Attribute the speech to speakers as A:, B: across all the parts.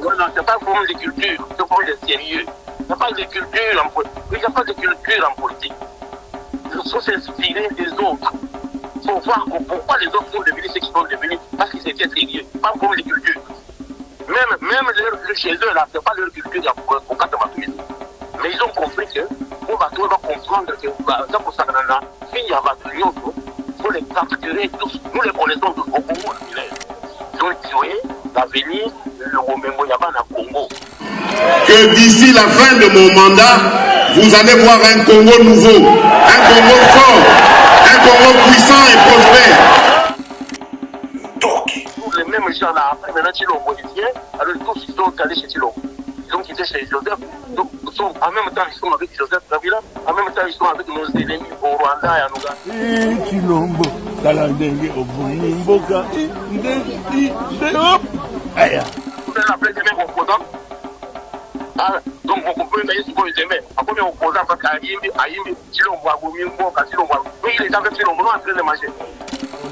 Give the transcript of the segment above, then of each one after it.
A: Non, non, c'est pas un problème de culture, c'est un problème de sérieux. Il n'y a pas de culture en politique. Il n'y a pas de culture en politique. Il faut s'inspirer des autres. Il faut voir pourquoi les autres sont devenus ce qu'ils sont devenus, parce qu'ils étaient sérieux. Pas un problème de culture. Même leur culture chez eux, là, c'est pas leur culture pour 4 matouilles. Mais ils ont compris que pour Batou, va comprendre que ça pour ça, il y a Batou, il faut les capturer tous. Nous les connaissons tous au Congo. Ils ont tué l'avenir, le Romémo Yaban à Congo.
B: Que d'ici la fin de mon mandat, vous allez voir un Congo nouveau, un Congo fort, un Congo puissant et prospère.
A: Donc, tous les mêmes gens là, après maintenant, Chilombo est bien, alors tous ils sont allés chez Chilombo. Ils ont quitté chez Joseph, donc en même temps ils sont avec Joseph Kabila, en même temps ils sont avec nos ennemis au Rwanda et en Ouganda.
C: Chilombo, Talandenge, Obumboka, Aya.
A: Vous avez appelé des mêmes opposants. Donc vous comprenez d'ailleurs ce qu'on aimait. Après les opposants, parce qu'Aïmbi, Chilombo, Obumboka, Chilombo, oui, les gens avec Chilombo, non, en train de manger.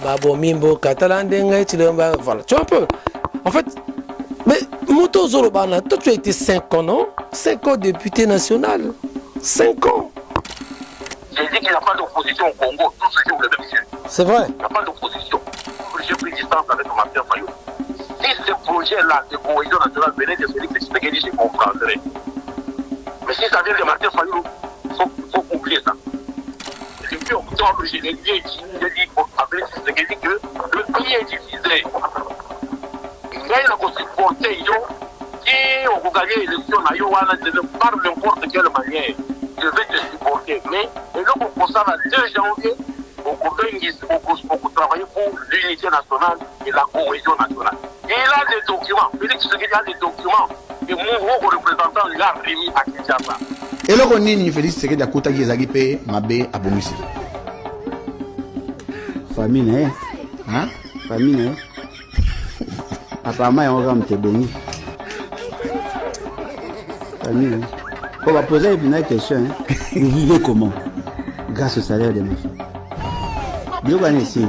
D: Babomimboka, Talandenge, Chilombo, voilà. Tu vois un peu. En fait, mais Moto Zorobana, toi tu as été 5 ans, non? 5 ans député national. 5 ans.
A: J'ai dit qu'il n'y a pas d'opposition au Congo, tout ce que vous l'avez monsieur.
D: C'est vrai.
A: Il n'y a pas d'opposition. J'ai pris distance avec Martin Fayou. Si ce projet-là de cohésion nationale venait de Félix Tshisekedi, je comprendrais. Mais si ça vient de Martin Fayou, il faut oublier ça. Et puis, au bout de j'ai dit avec Tshisekedi que le pays est divisé. Il y a une constitution qui ont gagné l'élection par n'importe quelle manière. Je vais te supporter. Mais et là, on constate le 2 janvier, on travaille pour l'unité nationale et la cohésion nationale. Et il a des documents. Félix Tshisekedi a des documents que mon représentant lui a remis à Kinshasa.
E: Et là, on est Félix Tshisekedi à Kota Gizagipe, Mabé, à Bomissi.
F: Famille, hein? Famille, apparemment, on va me témoigner. Famille, on va poser une question. Vous vivez comment? Grâce au salaire de ma fille. Bien qu'on essaie,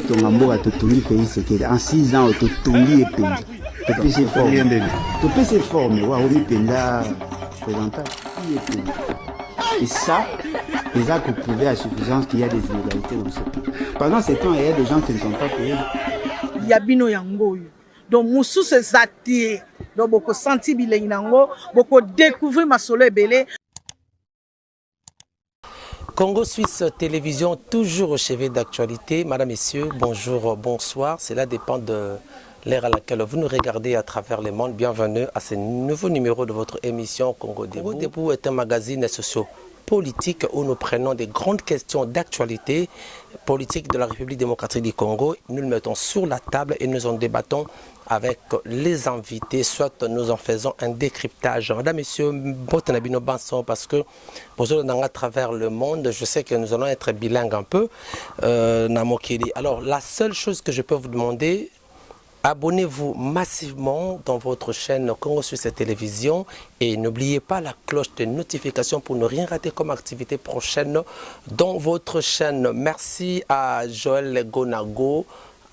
F: tout le monde a tout Félix Tshisekedi. En 6 ans, tout le monde est payé. Tout le c'est fort. Tout le c'est fort, mais on est payé là. Et ça, déjà que vous prouvez à suffisance qu'il y a des inégalités dans ce pays. Pendant ce temps, il y a des gens qui ne sont pas payés.
G: Il y a bino yango. Donc, moussou se zati. Donc, beaucoup senti bilingango, beaucoup découvrir ma soleil belé.
D: Congo Suisse Télévision, toujours au chevet d'actualité. Madame, Messieurs, bonjour, bonsoir. Cela dépend de l'ère à laquelle vous nous regardez à travers le monde. Bienvenue à ce nouveau numéro de votre émission Congo Debout. Congo Debout est un magazine socio-politique où nous prenons des grandes questions d'actualité politique de la République démocratique du Congo. Nous le mettons sur la table et nous en débattons avec les invités, soit nous en faisons un décryptage. Madame, Messieurs, parce que à travers le monde, je sais que nous allons être bilingues un peu. Alors, la seule chose que je peux vous demander, abonnez-vous massivement dans votre chaîne Congo Suisse Télévision et n'oubliez pas la cloche de notification pour ne rien rater comme activité prochaine dans votre chaîne. Merci à Joël Gonago,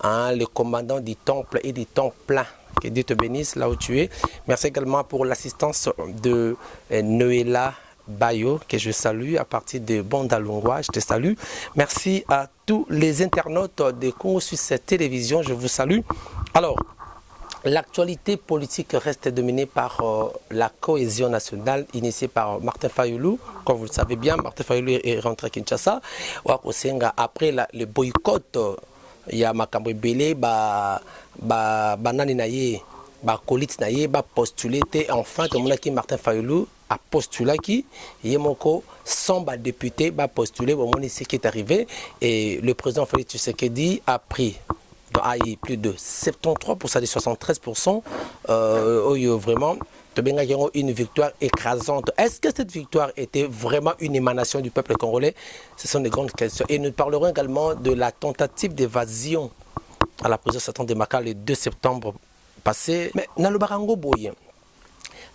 D: le commandant du temple et du temps plein. Que Dieu te bénisse là où tu es. Merci également pour l'assistance de Noëlla Bayo, que je salue à partir de Bandalungwa, je te salue. Merci à tous les internautes de Congo Suisse Télévision, je vous salue. Alors, l'actualité politique reste dominée par la cohésion nationale initiée par Martin Fayulu. Comme vous le savez bien, Martin Fayulu est rentré à Kinshasa. Après le boycott, il y a Makambo Belé, Banani Naye, Kolit Naye, postulé. Enfin, Martin Fayulu a postulé qui Yemoko, 100 députés, postulé, au moment ce qui est arrivé. Et le président Félix Tshisekedi a pris plus de 73%, des 73%, vraiment, une victoire écrasante. Est-ce que cette victoire était vraiment une émanation du peuple congolais? Ce sont des grandes questions. Et nous parlerons également de la tentative d'évasion à la présidence de Maka le 2 septembre passé. Mais Nalobarango Boye,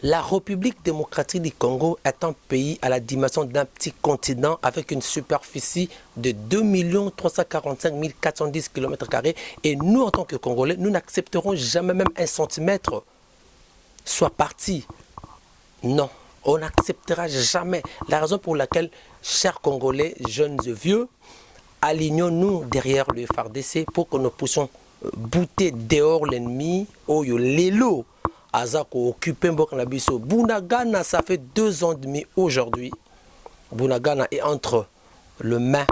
D: la République démocratique du Congo est un pays à la dimension d'un petit continent avec une superficie de 2 345 410 km². Et nous, en tant que Congolais, nous n'accepterons jamais même 1 centimètre soit parti. Non, on n'acceptera jamais. La raison pour laquelle, chers Congolais, jeunes et vieux, alignons-nous derrière le FARDC pour que nous puissions bouter dehors l'ennemi. Oyo Lelo, Azako occupé Mbokanabiso. Bunagana, ça fait 2 ans et demi aujourd'hui. Bunagana est entre le main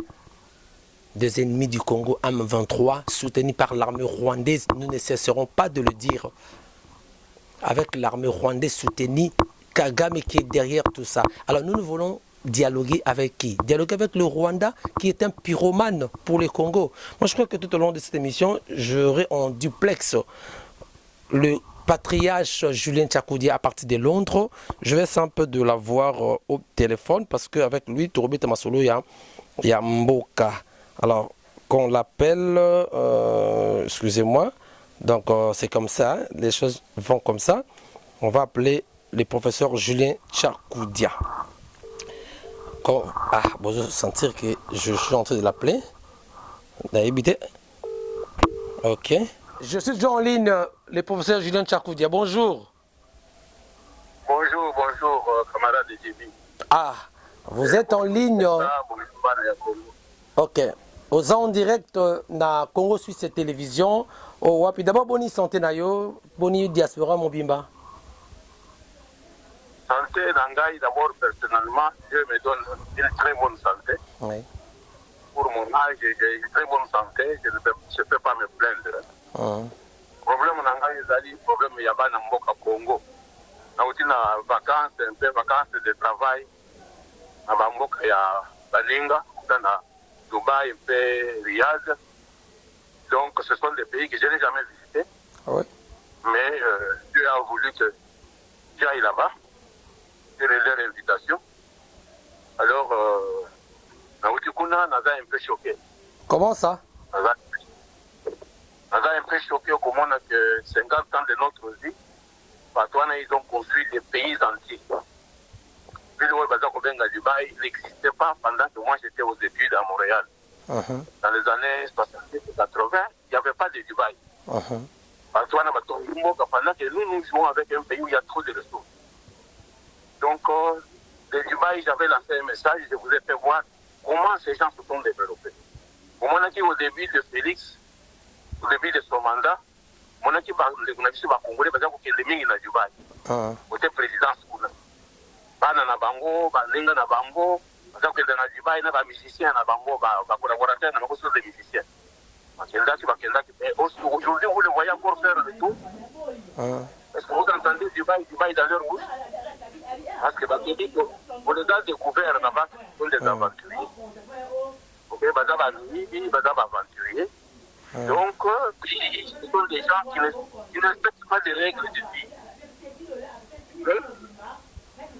D: des ennemis du Congo M23, soutenus par l'armée rwandaise. Nous ne cesserons pas de le dire. Avec l'armée rwandaise soutenue, Kagame qui est derrière tout ça. Alors nous voulons dialoguer avec qui? Dialoguer avec le Rwanda qui est un pyromane pour le Congo. Moi je crois que tout au long de cette émission, j'aurai en duplex le patriarche Julien Tchakoudia à partir de Londres. Je vais essayer un peu de l'avoir au téléphone parce qu'avec lui, Tourobi Tamasolo, il y a Mboka. Alors qu'on l'appelle, excusez-moi, donc c'est comme ça, hein, les choses vont comme ça. On va appeler le professeur Julien Tchakoudia. Ah, bon, je vais sentir que je suis en train de l'appeler. Ok. Je suis déjà en ligne, le professeur Julien Tchakoudia. Bonjour.
A: Bonjour, camarade de JB.
D: Ah, vous êtes en ligne. Ok. Aux en direct na Congo Suisse Télévision. Oh, puis d'abord, bonne santé nayo, bonne diaspora Mobimba.
A: Santé, Nangaï, d'abord personnellement, Dieu me donne une très bonne santé.
D: Oui.
A: Pour mon âge, j'ai une très bonne santé, je ne peux pas me plaindre. Le problème Nangaï, c'est problème il y a pas Mboka Congo. Nous avons vacances, un peu vacances de travail. Nous avons Balinga, Dubaï, un peu Riyad. Donc ce sont des pays que je n'ai jamais visités.
D: Oui.
A: Mais Dieu a voulu que j'aille là-bas. Sur leur invitation. Alors, Naoutikuna n'a un peu choqué.
D: Comment ça?
A: N'a un peu choqué au moment que 50 ans de notre vie, Patouana, ils ont construit des pays entiers. Puis le Dubaï, il n'existait pas pendant que moi j'étais aux études à Montréal. Dans les années 70 et 80, il n'y avait pas de Dubaï. Patouana, pendant que nous jouons avec un pays où il y a trop de ressources. Donc, de Dubaï, j'avais lancé un message, je vous ai fait voir comment ces gens se sont développés. Au début de Félix, au début de son mandat, mon équipe va Congolais, parce qu'il y a des mines à Dubaï. Côté présidence, Bana na bango, Baninga na bango, parce que dans Dubaï, il y a des musiciens na bango, des collaborateurs, il y a des musiciens. Aujourd'hui, vous le voyez encore faire le tour. Est-ce que vous entendez Dubaï dans leur bouche? Parce que vous les avez découverts là-bas, sont des aventuriers. Ok, ils sont aventuriers. Donc, ce sont des gens qui ne respectent pas les règles de vie.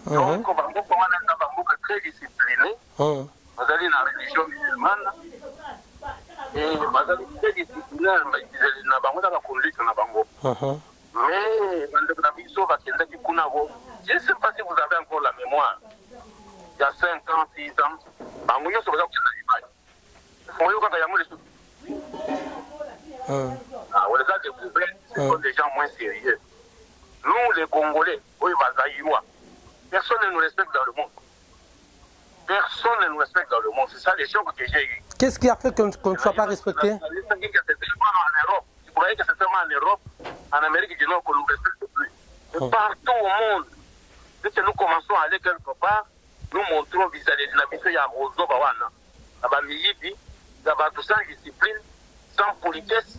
A: Donc, on va être très disciplinés. Vous allez dans la religion musulmane. Et vous allez très disciplinés. Mais, je ne sais pas si vous avez encore la mémoire. Il y a 5 ans, 6 ans, on les a découverts, ce sont des gens moins sérieux. Nous, les Congolais, personne ne nous respecte dans le monde. Personne ne nous respecte dans le monde. C'est ça les chocs que j'ai eu.
D: Qu'est-ce qui a fait qu'on ne soit pas respecté?
A: Vous croyez que c'est seulement en Europe, en Amérique du Nord qu'on ne nous respecte plus. Mais partout au monde, dès que nous commençons à aller quelque part, nous montrons vis-à-vis de la mission, il y a Rozo Bawana, il y a tout sans discipline, sans politesse,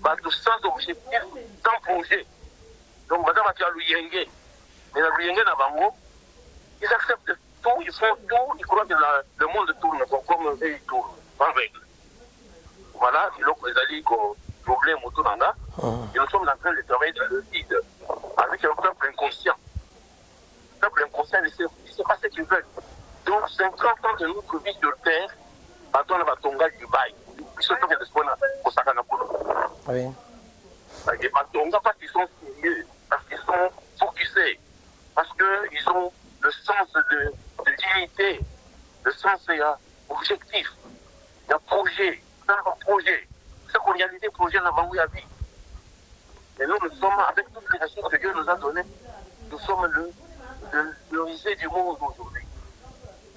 A: sans objectif, sans projet. Donc, ils acceptent tout, ils font tout, ils croient que le monde tourne comme eux, ils tournent, en règle. Voilà, c'est là que les alliés problème autour d'en là. Et nous sommes en train de travailler dans le vide avec un peuple inconscient. Le peuple inconscient ne sait pas ce qu'il veut. Donc, 50 ans de notre vie sur terre, on va tomber du bail. Ils sont en train de se prendre au Sakanakuno.
D: Oui.
A: Parce qu'ils sont sérieux, parce qu'ils sont focusés, parce qu'ils ont le sens de dignité, le sens objectif. Il y a un projet, c'est qu'on y a des projets dans la vie. Et nous sommes avec toutes les ressources que Dieu nous a données. nous sommes le musée du monde aujourd'hui.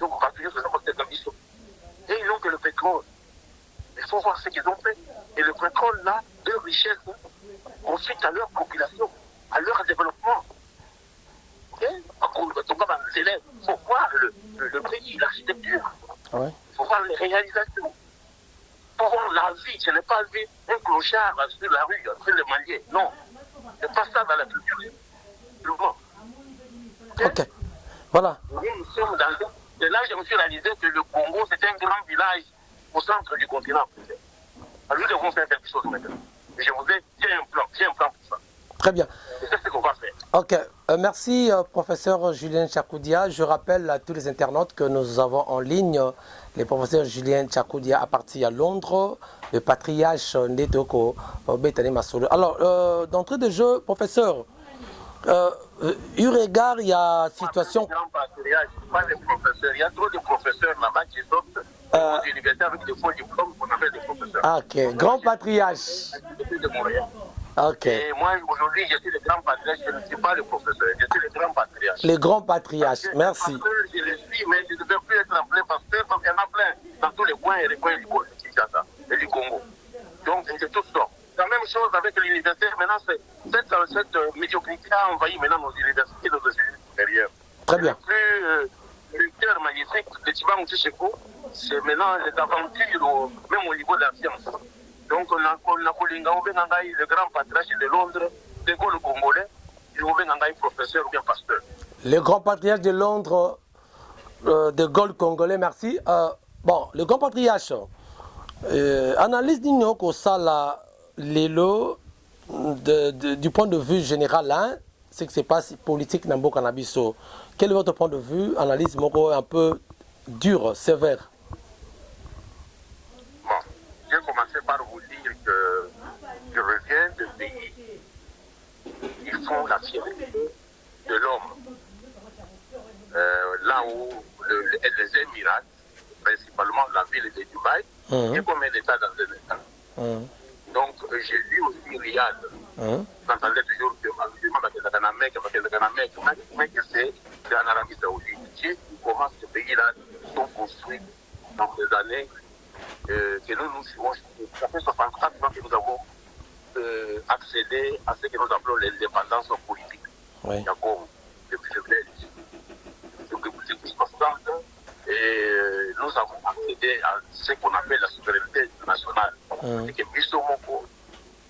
A: Donc on va toujours se faire cette ambition. Et ils n'ont que le pétrole. Il faut voir ce qu'ils ont fait. Et le pétrole, là, leur richesse, ensuite à leur population, à leur développement. Il faut voir le pays, l'architecture. Il faut voir les réalisations. Il faut voir la vie. Ce n'est pas vivre un clochard sur la rue, sur le manier. Non. C'est pas ça dans la culture.
D: Ok. Voilà.
A: Nous sommes dans... Et là, je me suis réalisé que le Congo, c'est un grand village au centre du continent. Alors, nous devons faire quelque chose maintenant. Et je vous ai, j'ai un plan pour ça.
D: Très bien.
A: Et c'est ce qu'on va faire.
D: Ok. Merci, professeur Julien Tchakoudia. Je rappelle à tous les internautes que nous avons en ligne le professeur Julien Tchakoudia à partir à Londres, le patriarche Ndetoko Betane Masolo. Alors, d'entrée de jeu, professeur, eu regard, il y a situation...
A: Pas les professeurs. Il y a trop de professeurs là-bas qui sortent aux universités avec des faux diplômes qu'on appelle des professeurs.
D: Ah, ok. Grand patriarche. Ok.
A: Et moi, aujourd'hui, je suis le grand patriarche, je ne suis pas le professeur, je suis le grand patriarche.
D: Les grands patriarches, merci.
A: Je le suis, mais je ne peux plus être appelé pasteur parce qu'il y en a plein dans tous les coins et les coins du Kinshasa et du Congo. Donc, c'est tout ça. La même chose avec l'université. Maintenant, cette médiocrité a envahi maintenant nos universités, nos études supérieures.
D: Très bien.
A: Le cœur magnifique de Tiba Moussecheko, c'est maintenant les aventures, même au niveau de la science. Donc, on a le grand patriarche de Londres, de Gaulle congolais, et on a professeur ou bien pasteur.
D: Le grand patriarche de Londres, de Gaulle congolais, merci. Bon, le grand patriarche, analyse d'Ignoko Sala Lelo, du point de vue général, hein, ce qui se passe politique dans le cannabis. Quel est votre point de vue? Analyse un peu dure, sévère.
A: Bon, j'ai commencé par vous dire que je reviens de pays qui font la fierté de l'homme. Là où les Émirats, principalement la ville de Dubaï, est comme un État dans un État. Donc, j'ai vu aussi Riyad. J'entendais toujours que c'est en Arabie Saoudite. J'ai vu comment ces pays-là sont construits dans ces années que nous suivons. Ça fait 64 ans que nous avons accédé à ce que nous appelons l'indépendance politique.
D: Oui.
A: Il y a comme depuis le Belge. Depuis 60 ans, et nous avons accédé à ce qu'on appelle la souveraineté nationale. C'est que Bisomoko,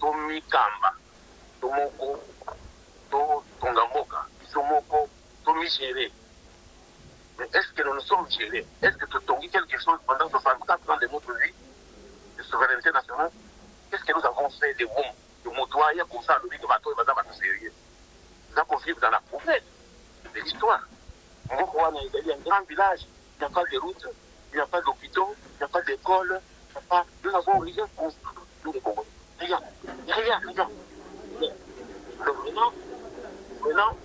A: Tomi Kamba, Tomoko, Tongamoka, Bisomoko, Tomi géré. Mais est-ce que nous nous sommes gérés? Est-ce que nous avons quelque chose pendant 64 ans de notre vie de souveraineté nationale? Qu'est-ce que nous avons fait de bon, de motoyer comme ça, le de bateau et de sérieux? Nous avons vécu dans la poubelle de l'histoire. Il y a un grand village, il n'y a pas de route, il n'y a pas d'hôpitaux, il n'y a pas d'école, nous n'avons rien construit, nous les Congolais. Rien. Alors maintenant,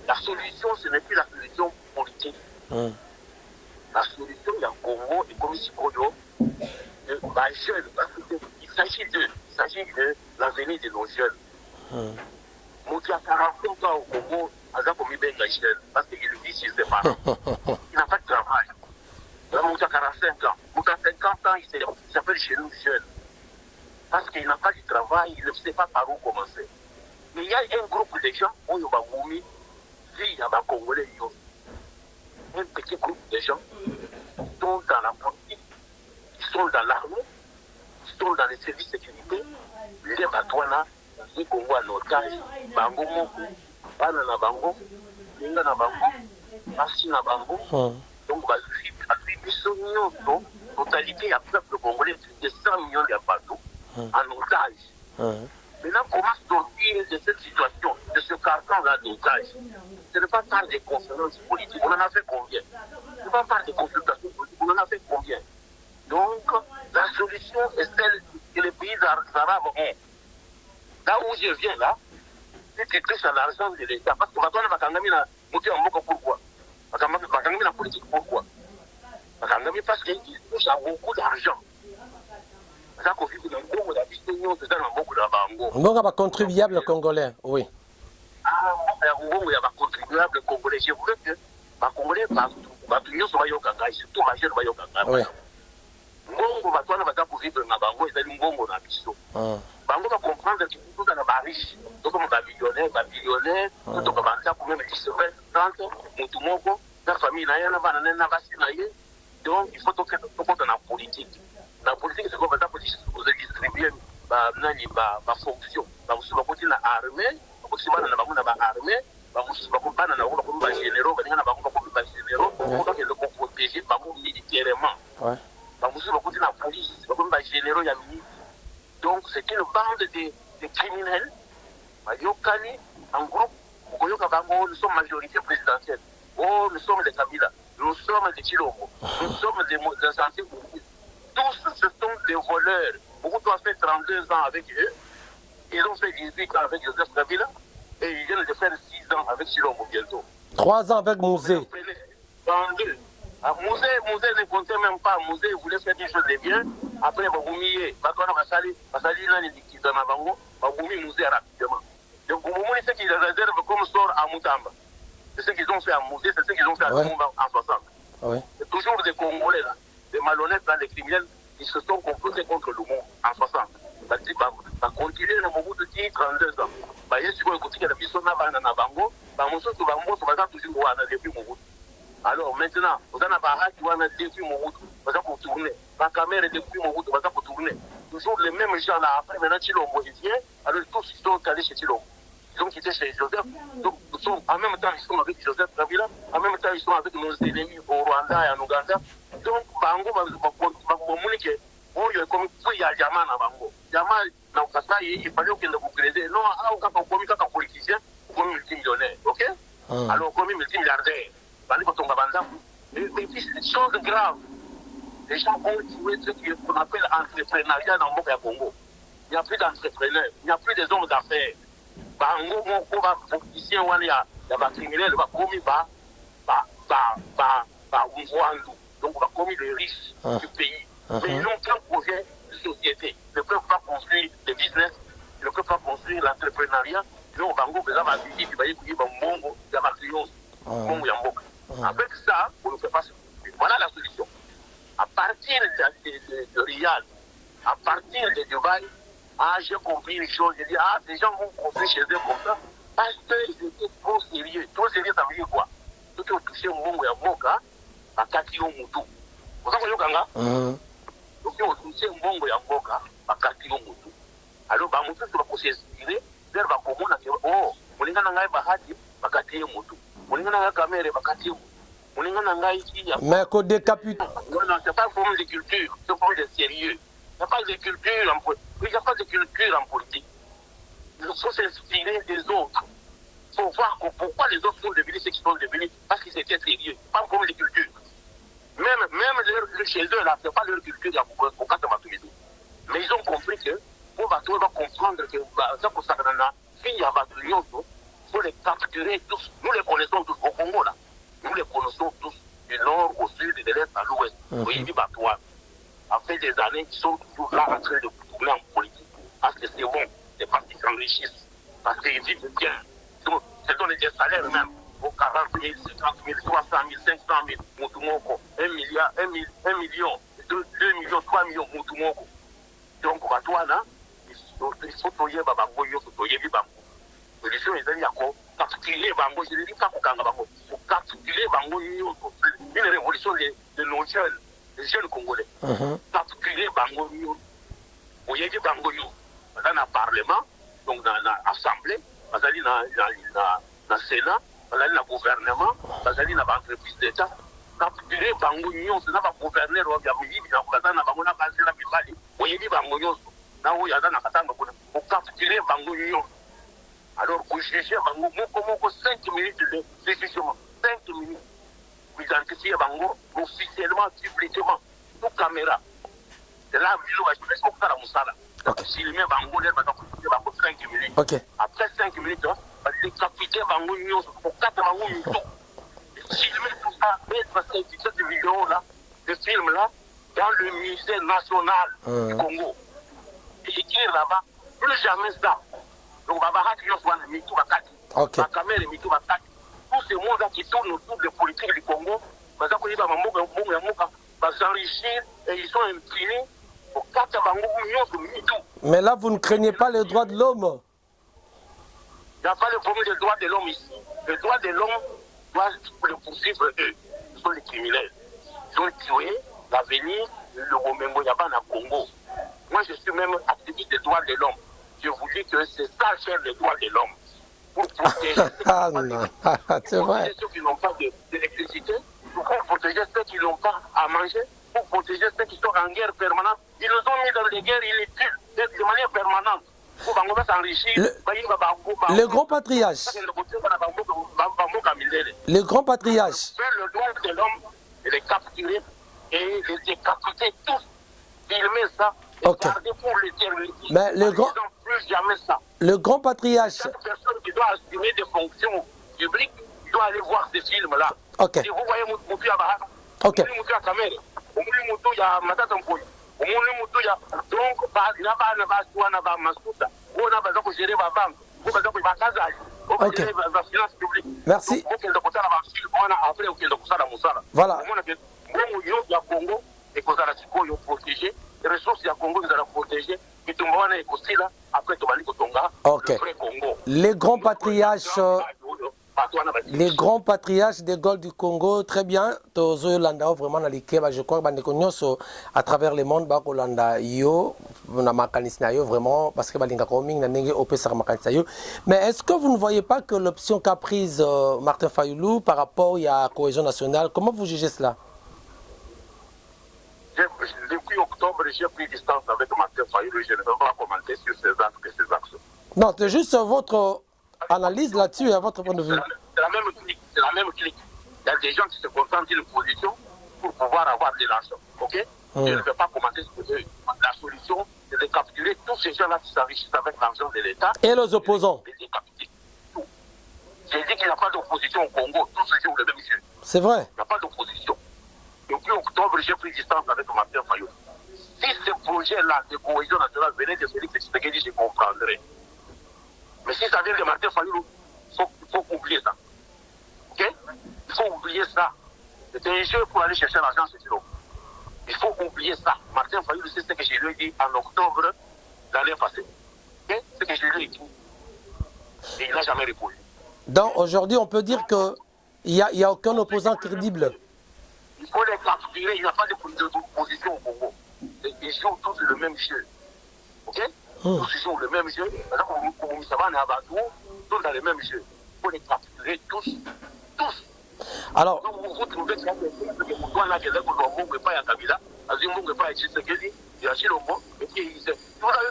A: la solution, ce n'est plus la solution politique. La solution, il y a Congo et comme ici, jeunes, il s'agit de l'avenir de nos jeunes. Mouti a 45 ans au Congo, parce qu'il vit chez ses parents. Il n'a pas de travail. Mouti a 45 ans. Mouti a 50 ans, il s'appelle chez nous jeune. Parce qu'il n'a pas de travail, il ne sait pas par où commencer. Mais il y a un groupe de gens, où il y a des Congolais, un petit groupe de gens qui sont dans la politique, qui sont dans l'armée, qui sont dans les services de sécurité, les Batouana, les Congo en otage, Bango Moko, Bana na Bango, Linga na Bango, Passi na Bango. Donc, totalité, il y a peuple congolais, plus de 100 millions de bateaux en otage. Maintenant, comment sortir de cette situation, de ce carton-là d'otage? Ce n'est pas par des conférences politiques. On en a fait combien? Ce n'est pas par des consultations politiques. On en a fait combien? Donc, la solution est celle que les pays arabes ont. Là où je viens, là, c'est que c'est l'argent de l'État. Parce que maintenant, on a monté en beaucoup pourquoi? On a la politique pourquoi? Parce qu'ils touchent à beaucoup d'argent.
D: Donc, contribuable congolais, oui.
A: il y a des contribuables congolais. Je voudrais que les Congolais, surtout les jeunes,
D: Oui.
A: Mbongo batwana baza kovivre na bango ezali mbongo na biso bango bacomprendre ke toza na bariche tokoma bamillionnaire totoka bandako meme 30 motu moko na famille na ye na bana na ye na basi na ye donc il faut tokota na politique c'est quoi baza redistribuer banani bafonction bamosusu bakoti na armée bakosi bana na bango na baarmée bamosusu bana na bango bakomi bagénéraux baninga na bango bakomi bagénéraux okokende koprotéger bango militairement bamosusu bakoti na police bakomi bagénéraux ya ministre donc c'est une bande de criminels bayokani en groupe okoyoka bango nous sommes majorité présidentielle nous sommes des Kabila nous sommes des Chilombo nous sommes des anciens tous ce sont des voleurs. Beaucoup doivent faire 32 ans avec eux. Ils ont fait 18 ans avec Joseph Kabila et ils viennent de faire 6 ans avec Chilombo bientôt.
D: 3 ans avec Mouzé.
A: 32. Mouzé ne comptait même pas. Mouzé voulait faire des choses de bien. Après, Bagoumi, Basali Nani Dikizana Bango, Bagoumi Mouzé rapidement. Donc, au moment où c'est qu'ils réservent comme sort à Moutamba. C'est ce qu'ils ont fait à Mouzé, c'est ce qu'ils ont fait à Lumumba en 60.
D: Oui.
A: C'est toujours des Congolais là. Des malhonnêtes, dans les criminels, ils se sont complotés contre le monde en 60. Ils continué le Mobutu 32 ans. Ils sont continué la mission na bango, toujours depuis Mobutu. Alors maintenant, vous avez un depuis Mobutu, vous avez pour tourner. La caméra depuis Mobutu, vous avez pour tourner. Toujours les mêmes gens là. Après, maintenant, Chilombo vient, alors tous ils sont allés chez Chilombo. Ils ont quitté chez Joseph. Donc, en même temps, ils sont avec Joseph Kabila. En même temps, ils sont avec nos ennemis au Rwanda et en Ouganda. Donc, Bango va communiquer. Oh, il y a comme il y a Yaman à Bango. Yaman, il fallait qu'il ne vous crédit. Non, quand on communique avec un politicien, comme multimillionnaire. Ok? Alors, comme multimilliardaire. Et puis, c'est une chose grave. Les gens ont joué ce qu'on appelle entrepreneuriat dans le Congo. Il n'y a plus d'entrepreneurs. Il n'y a plus des hommes d'affaires. Bango moko ba politicien wana ya ba criminel ba komi ba unwandu donc ba komi les riches du pays mais ils n'ont qu'un projet de société ils ne peuvent pas construire des business ils ne peuvent pas construire l'entrepreneuriat donc bango beza ba bidi ba yikuyi ba mbongo ya ba clients mbongo ya mboka avec ça on ne fait pas ça voilà la solution à partir de Riyad à partir de Dubaï. J'ai compris une chose, j'ai dit, ces gens vont construire chez eux comme ça, parce qu'ils étaient trop sérieux. Trop sérieux, ça veut dire quoi? Tout qui ont touché Mbongo ya Mboka, à Kati Omutu. Vous savez, tout qui ont touché Mbongo ya Mboka, à Kati Omutu. Alors, Bamutu, tu vas s'inspirer, vers Bakomona, oh, Moninga Nangai Bahati, à Kati Omutu. Moninga Nangai Kamere, à Kati Omutu. Moninga Nangai Ici.
D: Mais qu'on décapite.
A: Non, c'est pas une forme de culture, c'est une forme de sérieux. Il n'y a pas de culture en politique. Il n'y a pas de culture en politique. Il faut s'inspirer des autres. Il faut voir pourquoi les autres sont devenus ce qu'ils sont devenus. Parce qu'ils étaient sérieux. Pas comme les cultures. Même chez eux, là, ce n'est pas leur culture pour Katamatoumizou. Mais ils ont compris que pour Batou, va comprendre que ça pour Sagrana, s'il y a Batou, il faut les capturer tous. Nous les connaissons tous au Congo, là. Nous les connaissons tous du nord au sud, de l'est à l'ouest. Oui, il Batouane. Après des années, ils sont toujours là en train de tourner en politique. Parce que c'est bon, les partis s'enrichissent. Parce qu'ils vivent bien. Donc, c'est donné des salaires même. Au 40 000, 50 000, 300 000, 500 000, Moutoumoko, 1 milliard, 1 million, 2 millions, 3 millions, Moutoumoko. Donc, Batouana, il faut toyer Babango, il faut toyer Bibango. Solution, ils ont dit capturer Bango, je ne dis pas pour Bango. Il faut capturer Bango, une révolution de nos jeunes. Les jeunes Congolais, particulier Bango, vous avez dit Bango, dans le Parlement, donc dans l'Assemblée, dans le Sénat, dans le gouvernement, dans l'entreprise d'État, particulier Bango, c'est pas gouverneur, vous avez dit Bango, vous avez dit Bango, vous particulier Bango, alors vous jugez Bango, comment 5 minutes de jugement, 5 minutes. Vous identifiez Bango officiellement, publiquement, toute caméra. C'est là où je vais faire la moussala. Si le met Bango, il va Bango 5 minutes. Après 5 minutes, il va décapiter Bango pour 4 Bango. Si le met tout ça, mettre cette vidéo-là, ce film-là, dans le musée national du Congo. Et écrire là-bas, plus jamais ça. Donc, on va voir qu'il y a un
D: Ok.
A: La caméra et tout ce monde qui tourne autour de politique du Congo, va s'enrichir et ils sont impunis au 4 millions de Mitou.
D: Mais là, vous ne craignez pas les droits de l'homme?
A: Il n'y a pas de problème des droits de l'homme ici. Les droits de l'homme doivent le poursuivre eux. Ce sont les criminels. Ils ont tué l'avenir de l'Ogomengo Yabana Congo. Moi, je suis même activiste des droits de l'homme. Je vous dis que c'est ça faire les droits de l'homme. Pour protéger ceux qui n'ont pas d'électricité, pour protéger ceux qui n'ont pas à manger, pour protéger ceux qui sont en guerre permanente. Ils nous ont mis dans des guerres inutiles, de manière permanente.
D: Le grand patriarche. Le grand patriarche.
A: Faire le droit de l'homme et les capturer et les décapiter tous. Filmer ça et garder pour l'éternité.
D: Mais le grand...
A: plus jamais ça.
D: Le grand patriarche.
A: Chaque personne qui doit assumer des fonctions publiques doit aller voir ces films-là.
D: Ok.
A: Si vous voyez Moutou Abahara,
D: ok.
A: Moutou Kamere, Moutou ya Matata Mpoy, Moutou ya. Donc, il n'y a pas de Masuta, on a besoin de gérer ma banque, on a besoin de gérer la finance publique.
D: Merci. Voilà. Les ressources du Congo nous allons protéger. Ok. Les grands patriarches des Gaules du Congo, très bien. Tozo landa vraiment na likeba, je crois que nyonso à travers le monde ba kolanda yo na makanisi yo vraiment parce que balinga coming na ndenge opesa makanisi yo. Mais est-ce que vous ne voyez pas que l'option qu'a prise Martin Fayulu par rapport à la cohésion nationale, comment vous jugez cela?
A: Depuis octobre, j'ai pris distance avec Martin Fayulu. Je ne vais pas commenter sur ces actes et ces actions.
D: Non, c'est juste votre analyse là-dessus et à votre point de vue.
A: C'est la même clique. C'est la même clique. Il y a des gens qui se concentrent sur une position pour pouvoir avoir de l'argent. Ok? Je ne vais pas commenter sur eux. La solution, c'est de capturer tous ces gens-là qui s'enrichissent avec l'argent de l'État.
D: Et les opposants.
A: J'ai dit qu'il n'y a pas d'opposition au Congo. Tous ces gens ont le même jeu.
D: C'est vrai.
A: Il n'y a pas d'opposition. Depuis octobre, j'ai pris distance avec Martin Fayulu. Si ce projet-là de cohésion nationale venait de Félix Tshisekedi, je comprendrais. Mais si ça vient de Martin Fayulu, il faut oublier ça. Ok? Il faut oublier ça. C'est un jeu pour aller chercher l'argent, c'est sûr. Il faut oublier ça. Martin Fayulu, c'est ce que je lui ai dit en octobre l'année passée. Okay? C'est ce que je lui ai dit. Et il n'a jamais répondu.
D: Donc aujourd'hui, on peut dire qu'il n'y a aucun opposant crédible.
A: Il faut les capturer, il n'y a pas d'opposition au Congo. Ils jouent tous le même jeu. Ok? Tous jouent le même jeu. Maintenant, comme ça va, tous dans le même jeu. Il faut les capturer tous. Tous.
D: Alors.
A: Donc, vous trouvez que vous avez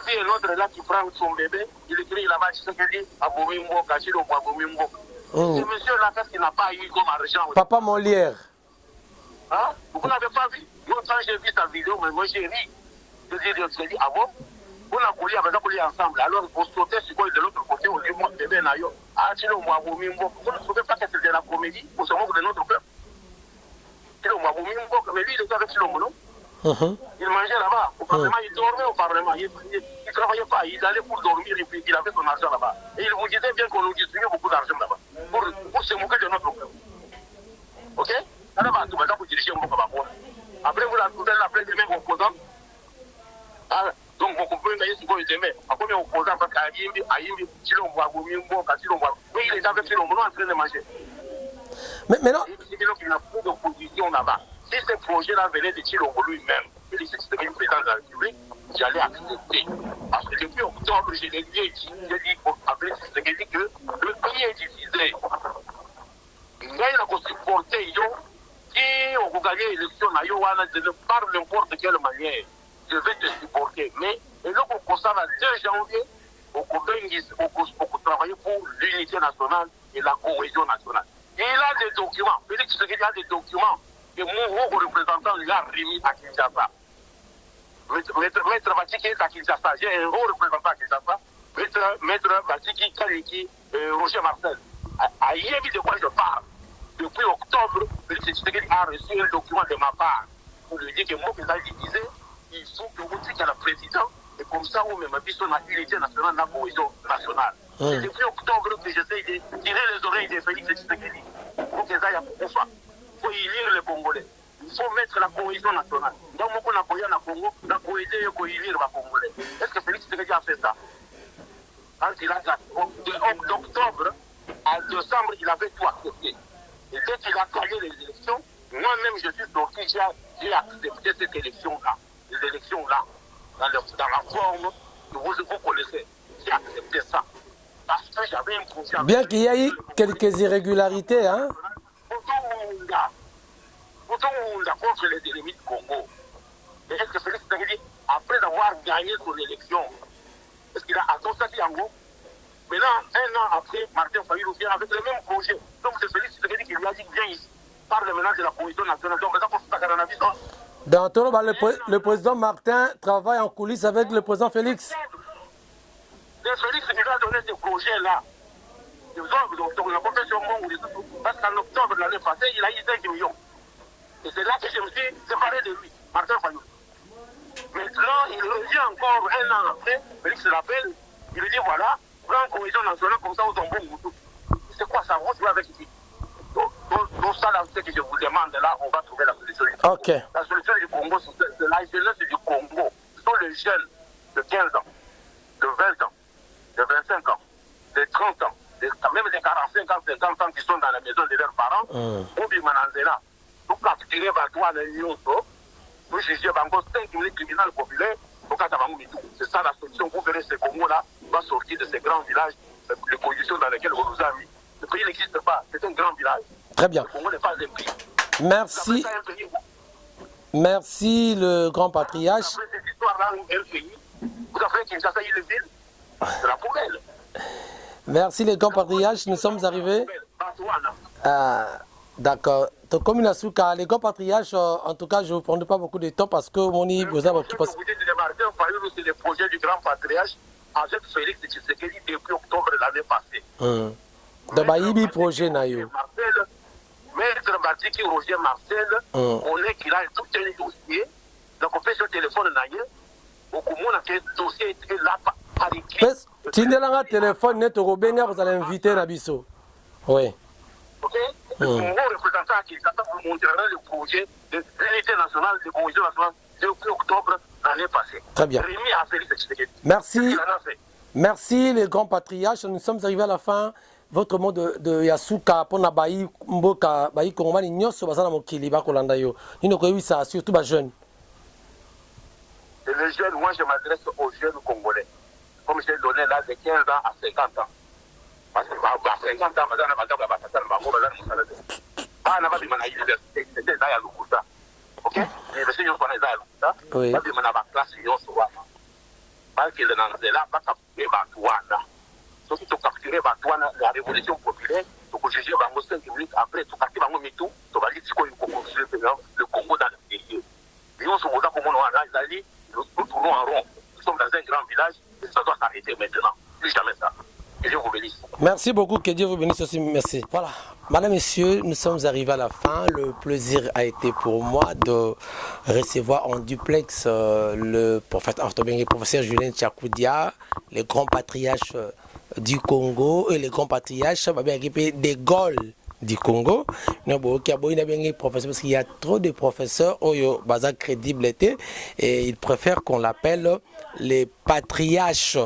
A: vu un autre là qui prend son bébé, il écrit là-bas Tshisekedi, Abomimbo, Kachilombo, Abomimbo. Ce monsieur-là, qu'est-ce qu'il n'a pas eu comme argent?
D: Papa Molière.
A: Hein? Vous n'avez pas vu? Moi, quand j'ai vu sa vidéo, mais moi j'ai ri. Je dis, ah bon? On a collé ensemble. Alors, vous sautez sur quoi de l'autre côté, on dit, moi, bébé, nayo. Ah, sinon, moi, vous ne trouvez pas que c'est de la comédie? On se moque de notre peuple. Sinon, moi, vous mais lui, il était avec Silombo, non? Il mangeait là-bas. Au Parlement, il dormait au Parlement. Il ne travaillait pas. Il allait pour dormir et puis il avait son argent là-bas. Et il vous disait bien qu'on nous distribuait beaucoup d'argent là-bas. Pour se moquer de notre peuple. Ok? Après, vous l'appelez de même opposant. Donc, vous comprenez ce qu'on aimait. Après, opposant, parce qu'Aïmbi, mais il est avec Silombo en train de manger.
D: Mais non.
A: Il n'a plus d'opposition là-bas. Si ce projet-là venait de Chilombo lui-même, il était le président de la République, j'allais accepter. Parce que depuis octobre, je l'ai dit, que le pays est divisé. Il y a une supporter, si on gagne l'élection, par n'importe quelle manière, je vais te supporter. Mais là, on constate le 2 janvier, on travaille pour l'unité nationale et la cohésion nationale. Il a des documents. Félix Tshisekedi a des documents que mon représentant lui a remis à Kinshasa. Maître Batiki est à Kinshasa. J'ai un haut représentant à Kinshasa. Maître Batiki, Kaliki, Roger Marcel. Il y a vu de quoi je parle. Depuis octobre, Félix Tshisekedi a reçu un document de ma part pour lui dire que moi, je disais, il faut que vous dites à la présidente, et comme ça, on me dit son unité nationale, la cohésion nationale. C'est depuis octobre que j'essaie de tirer les oreilles de Félix Tshisekedi pour qu'ils aillent à Koufa. Il faut élire les Congolais. Il faut mettre la cohésion nationale. Donc, on a cohésion na Congo, la cohésion pour élire les Congolais. Est-ce que Félix Tshisekedi a fait ça? Quand il a d'octobre à décembre, il avait tout accepté. Et dès qu'il a gagné les élections, moi-même je suis sorti, j'ai accepté cette élection-là. Les élections-là, dans la forme que vous connaissez. J'ai accepté ça. Parce que j'avais un projet.
D: Bien qu'il y ait eu quelques irrégularités, hein?
A: Pourtant, on a contre les ennemis du Congo. Mais est-ce que Félix Tshisekedi, après avoir gagné son élection, est-ce qu'il a attendu en gros? Maintenant, un an après, Martin Fayulu vient avec le même projet. Donc c'est Félix Tshisekedi qui lui a dit viens ici. Parle maintenant de la cohésion nationale. Donc,
D: dans tout le président Martin travaille en coulisses avec le président Félix.
A: Félix lui a donné ce projet-là. On a fait sur mon parce qu'en octobre de l'année passée, il a eu 5 millions. Et c'est là que je me suis séparé de lui, Martin Fayulu. Maintenant, il revient encore un an après, Félix l'appelle, il lui dit voilà, prends cohésion nationale comme ça au tombeau Moutou. C'est quoi ça? On se voit avec lui. Donc ça, là, ce que je vous demande, là, on va trouver la solution du Congo.
D: Okay.
A: La solution du Congo, c'est la jeunesse du Congo. Ce sont les jeunes de 15 ans, de 20 ans, de 25 ans, de 30 ans, même de 45 ans, 50 ans qui sont dans la maison de leurs parents, ou bien Mananzela. Pour capturer Batoua dans l'Union-So, pour juger Bango 5 minutes criminels populaires, c'est ça la solution. Vous verrez ce Congo-là va sortir de ces grands villages, les conditions dans lesquelles on nous a mis. Le pays n'existe pas, c'est un grand village.
D: Très bien.
A: Le Congo n'est pas un pays.
D: Merci. Merci le grand patriarche.
A: Après cette histoire-là, un pays, vous avez Kinshasa, il est ville, c'est la poubelle.
D: Merci les grands patriarches, nous sommes arrivés. D'accord. Donc, comme il a su les grands patriarches, en tout cas, je ne vous prendrai pas beaucoup de temps parce que mon niveau vous a occupé.
A: Vous dites de Martin Fayulu, c'est le projet du grand patriarche avec Félix Tshisekedi depuis octobre de l'année passée.
D: Donc, il y a un projet.
A: Maître Batiki Roger Marcel, on est qu'il a tout un dossier. Donc, on fait sur le téléphone, on a un dossier là par écrit.
D: Si vous avez un téléphone, vous allez inviter Nabiso. Oui.
A: Ok? Mon représentant à Kinshasa vous montrera le projet de l'unité nationale, de cohésion nationale depuis octobre l'année passée.
D: Très bien.
A: Rémi a fait Tshisekedi.
D: Merci. Merci les grands patriarches. Nous sommes arrivés à la fin. Votre mot de Yasuka pour na bayi mboka bayi kongomani nyoso bazana mokili bakolanda yo. Nino ko ça surtout ba jeunes.
A: Les jeunes, moi je m'adresse aux jeunes congolais. Comme j'ai donné l'âge de 15 ans à 50 ans. Parce que à 50 ans, bazana bazana bazana bango bazana musala. Ba na ba bimana université, c'était là ya lukuta. OK? Les jeunes sont là ya lukuta.
D: Oui.
A: Ba bimana ba classe yo so wa. Parce que dans là ba capter ba tuana. Donc, tu capturer la révolution populaire, tu juger Bango 5 minutes après, tu capturer Bango Mitou, tu vas dire que le Congo dans le pays. Et on se voit comme on a réalisé, nous tournons en rond. Nous sommes dans un grand village, et ça doit s'arrêter maintenant. Plus jamais ça. Que Dieu vous bénisse.
D: Merci beaucoup, que Dieu vous bénisse aussi. Merci. Voilà. Madame, Messieurs, nous sommes arrivés à la fin. Le plaisir a été pour moi de recevoir en duplex le prophète orthodoxe, le professeur Julien Tchakoudia, le grand patriarche du Congo et les grands patriarches des Gaules du Congo. Parce qu'il y a trop de professeurs crédibles et ils préfèrent qu'on l'appelle les patriarches.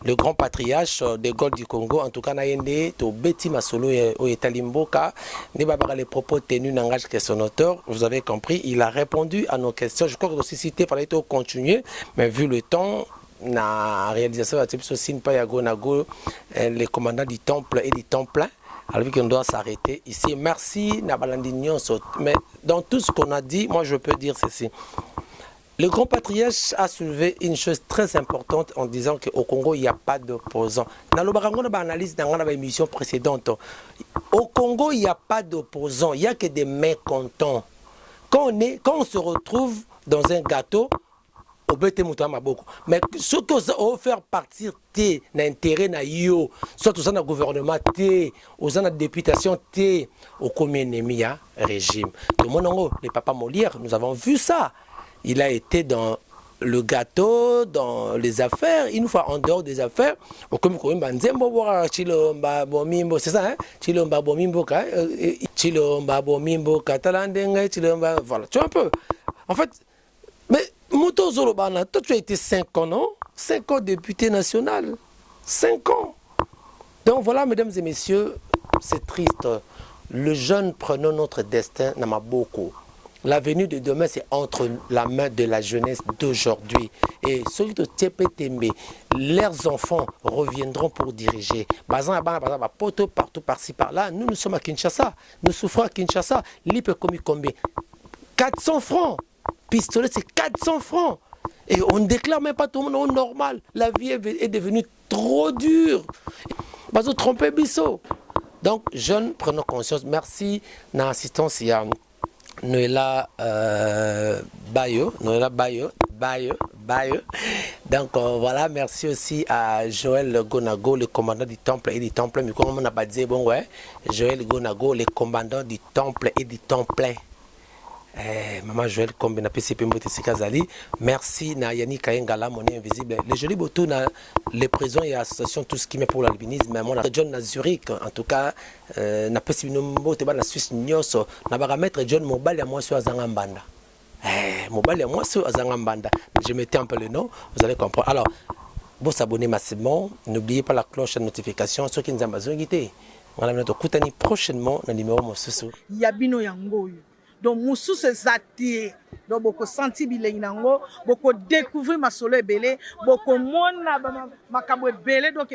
D: Le grand patriarche des Gaules du Congo, en tout cas, Betty Masolo et Talimboka, les propos tenus dans l'engagement que son auteur, vous avez compris, il a répondu à nos questions. Je crois que aussi cité, il fallait continuer, mais vu le temps, la réalisation de les commandants du temple et du temple, alors qu'on doit s'arrêter ici. Merci, mais dans tout ce qu'on a dit, moi je peux dire ceci. Le grand patriarche a soulevé une chose très importante en disant qu'au Congo, il n'y a pas d'opposants. Dans l'analyse dans l'émission précédente, au Congo, il n'y a pas d'opposants, il n'y a que des mécontents. Quand on se retrouve dans un gâteau, mais ce que on faire partir l'intérêt na yo, soit au gouvernement aux députation au commun ennemi régime. Le monongo, les papas Molière, nous avons vu ça. Il a été dans le gâteau, dans les affaires, une fois en dehors des affaires, comme c'est ça, hein? Chilomba bomimbo, Chilomba bomimbo, Catalandenge, Chilomba, voilà, tu vois un peu. En fait, mais Moto Zolobana, toi tu as été 5 ans, non? 5 ans député national. 5 ans. Donc voilà, mesdames et messieurs, c'est triste. Le jeune prenons notre destin, n'a beaucoup. L'avenir de demain, c'est entre la main de la jeunesse d'aujourd'hui. Et ceux de TPTMB, leurs enfants reviendront pour diriger. Partout, par-ci, par-là. Nous sommes à Kinshasa. Nous souffrons à Kinshasa. L'IP commis combien? 400 francs. Pistolet, c'est 400 francs. Et on ne déclare même pas tout le monde normal. La vie est devenue trop dure. Parce que tromper Bissot. Donc, jeunes, prenons conscience. Merci de l'assistance. Il y a Noëlla Bayo. Donc, voilà, merci aussi à Joël Gonago, le commandant du temple et du temple. Mais comme on n'a pas dit, bon, ouais, Joël Gonago, le commandant du temple et du temple. Maman Joël Kombe na PCP Mbote Sikazali. Merci na Yani Kayengala, mon invisible. Les jolis boutons na les prisons et associations, tout ce qui met pour l'albinisme. Mais mon John na Zurich, en tout cas, na PCP Mbote na Suisse Nyoso, na baramètre John Mobile à moi sur Azangambanda. Mobile à moi sur Azangambanda. Je mettais un peu le nom, vous allez comprendre. Alors, vous s'abonnez massivement, n'oubliez pas la cloche de notification, ceux qui nous ont besoin de guider. On va mettre prochainement le numéro Mosusu.
G: Yabino Yango. Donc, Moussou se zatie. Donc, beaucoup senti bilingue nango, beaucoup découvrir ma solo belé, beaucoup mona makabo belé donc